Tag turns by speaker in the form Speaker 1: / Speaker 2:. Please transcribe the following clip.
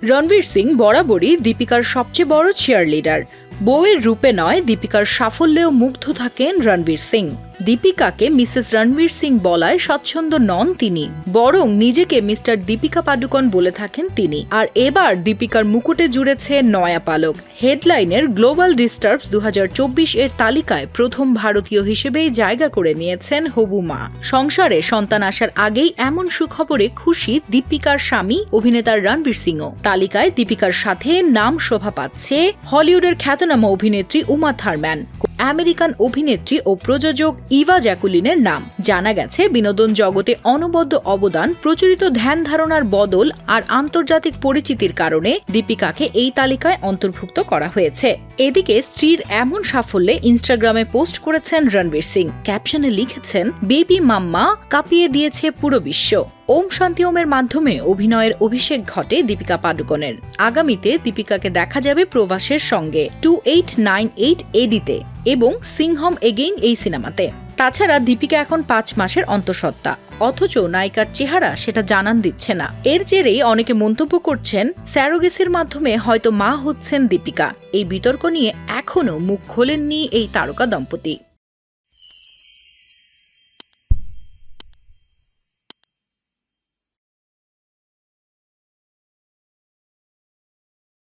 Speaker 1: রণবীর সিং বরাবরই দীপিকার সবচেয়ে বড় চিয়ারলিডার। বউয়ের রূপে নয়, দীপিকার সাফল্যেও মুগ্ধ থাকেন রণবীর সিং। দীপিকাকে মিসেস রণবীর সিং বলায় স্বচ্ছন্দ নন তিনি, বরং নিজেকে মিস্টার দীপিকা পাডুকোন বলে থাকেন তিনি। আর এবার দীপিকার মুকুটে জুড়েছে নয়া পালক। হেডলাইনের গ্লোবাল ডিস্টার্বস 2024 এর তালিকায় প্রথম ভারতীয় হিসেবেই জায়গা করে নিয়েছেন হবু মা। সংসারে সন্তান আসার আগেই এমন সুখবরে খুশি দীপিকার স্বামী অভিনেতা রণবীর সিংও। তালিকায় দীপিকার সাথে নাম শোভা পাচ্ছে হলিউডের খ্যাতনামা অভিনেত্রী উমা থার্ম্যান, আমেরিকান অভিনেত্রী ও প্রযোজক ইভা জ্যাকুলিনের নাম। জানা গেছে বিনোদন জগতে অনবদ্য অবদান, প্রচলিত ধ্যান ধারণার বদল আর আন্তর্জাতিক পরিচিতির কারণে দীপিকাকে এই তালিকায় অন্তর্ভুক্ত করা হয়েছে। এদিকে স্ত্রীর এমন সাফল্যে ইনস্টাগ্রামে পোস্ট করেছেন রণবীর সিং। ক্যাপশনে লিখেছেন, বেবি মাম্মা কাঁপিয়ে দিয়েছে পুরো বিশ্ব। ওম শান্তি ওমের মাধ্যমে অভিনয়ের অভিষেক ঘটে দীপিকা পাডুকোনের। আগামীতে দীপিকাকে দেখা যাবে প্রভাসের সঙ্গে 2898 এডিতে এবং সিংহম এগেইন এই সিনেমাতে। তাছাড়া দীপিকা এখন 5 মাসের অন্তঃসত্ত্বা, অথচ নায়িকার চেহারা সেটা জানান দিচ্ছে না। এর জেরেই অনেকে মন্তব্য করছেন স্যারোগেসির মাধ্যমে হয়তো মা হচ্ছেন দীপিকা। এই বিতর্ক নিয়ে এখনও মুখ খোলেননি এই তারকা দম্পতি।